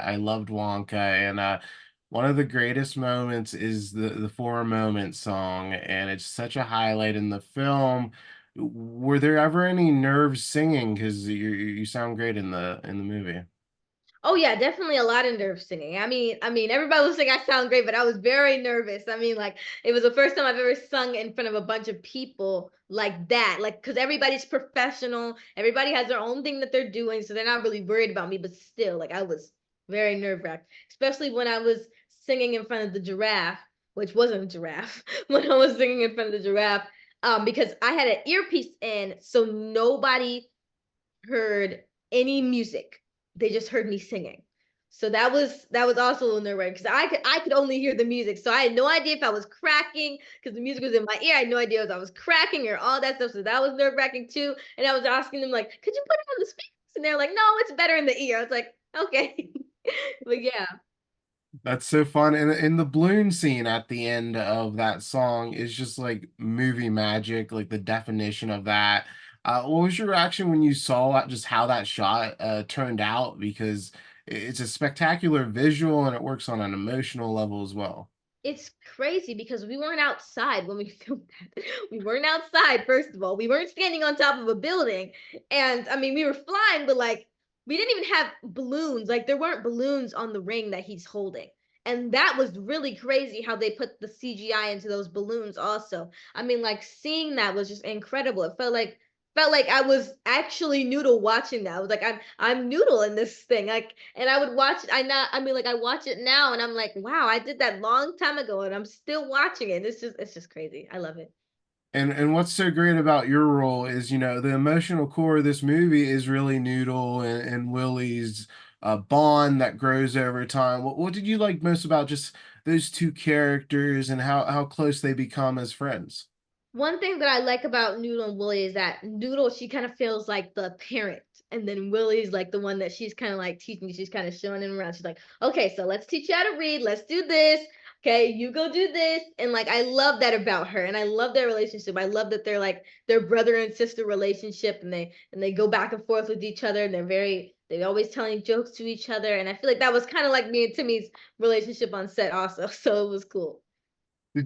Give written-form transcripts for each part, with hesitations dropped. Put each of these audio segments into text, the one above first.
I loved Wonka, and one of the greatest moments is the "For a Moment" song, and it's such a highlight in the film. Were there ever any nerves singing? Because you sound great in the movie. Oh yeah, definitely a lot of nerve singing. I mean, everybody was saying I sound great, but I was very nervous. I mean, like it was the first time I've ever sung in front of a bunch of people like that. Like, because everybody's professional, everybody has their own thing that they're doing, so they're not really worried about me. But still, like I was very nerve-wracked, especially when I was singing in front of the giraffe, which wasn't a giraffe, when I was singing in front of the giraffe, because I had an earpiece in, so nobody heard any music. They just heard me singing. So that was also a little nerve wracking because I could only hear the music. So I had no idea if I was cracking because the music was in my ear. I had no idea if I was cracking or all that stuff. So that was nerve wracking too. And I was asking them like, could you put it on the speakers? And they're like, no, it's better in the ear. I was like, okay. But yeah. That's so fun. And the balloon scene at the end of that song is just like movie magic, like the definition of that. What was your reaction when you saw just how that shot turned out? Because it's a spectacular visual and it works on an emotional level as well. It's crazy because we weren't outside when we filmed that. We weren't outside, first of all. We weren't standing on top of a building. And I mean, we were flying, but like, we didn't even have balloons. Like, there weren't balloons on the ring that he's holding. And that was really crazy how they put the CGI into those balloons, also. I mean, like, seeing that was just incredible. It felt like I was actually Noodle watching that. I was like, I'm Noodle in this thing. Like, and I would watch it. I watch it now and I'm like, wow, I did that long time ago and I'm still watching it. It's just crazy. I love it. And what's so great about your role is, the emotional core of this movie is really Noodle and Willie's bond that grows over time. What did you like most about just those two characters and how close they become as friends? One thing that I like about Noodle and Willie is that Noodle, she kind of feels like the parent. And then Willie's like the one that she's kind of like teaching, she's kind of showing him around. She's like, okay, so let's teach you how to read. Let's do this. Okay, you go do this. And like I love that about her. And I love their relationship. I love that they're like their brother and sister relationship and they go back and forth with each other and they're always telling jokes to each other. And I feel like that was kind of like me and Timmy's relationship on set also. So it was cool.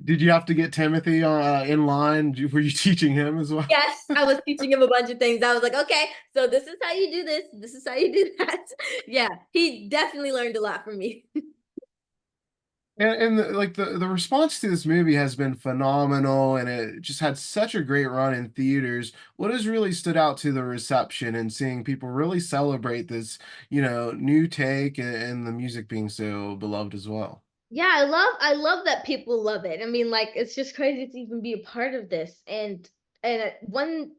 Did you have to get Timothy in line? Were you teaching him as well? Yes, I was teaching him a bunch of things. I was like, okay, so this is how you do this. This is how you do that. Yeah, he definitely learned a lot from me. And the response to this movie has been phenomenal, and it just had such a great run in theaters. What has really stood out to the reception and seeing people really celebrate this, new take and the music being so beloved as well? Yeah, I love that people love it. I mean, like it's just crazy to even be a part of this. And one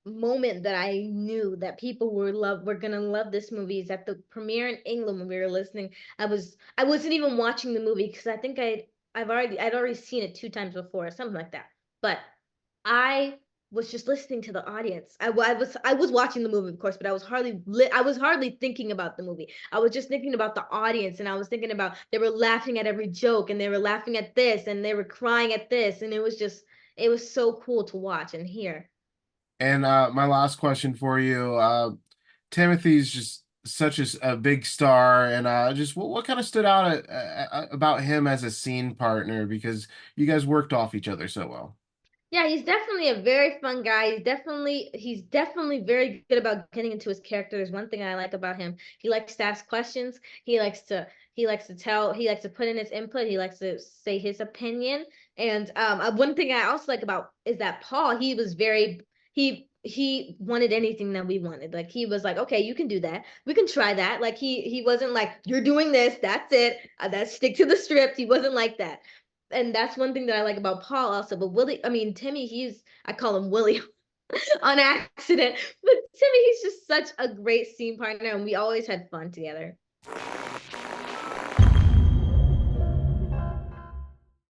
moment that I knew that people were gonna love this movie is at the premiere in England when we were listening. I wasn't even watching the movie because I think I'd already seen it two times before, something like that. But I was just listening to the audience. I was watching the movie, of course, but I was hardly thinking about the movie. I was just thinking about the audience, and I was thinking about they were laughing at every joke, and they were laughing at this, and they were crying at this, and it was so cool to watch and hear. And my last question for you, Timothy's just such a big star, and just what kind of stood out about him as a scene partner because you guys worked off each other so well. Yeah, he's definitely a very fun guy. He's definitely very good about getting into his character. There's one thing I like about him. He likes to ask questions. He likes to put in his input. He likes to say his opinion. And one thing I also like about is that Paul, he wanted anything that we wanted. Like he was like, okay, you can do that. We can try that. Like he wasn't like, you're doing this, that's it. That's stick to the script. He wasn't like that, and that's one thing that I like about Paul also. But Willie, I mean Timmy, I call him Willie on accident. But Timmy, he's just such a great scene partner, and we always had fun together.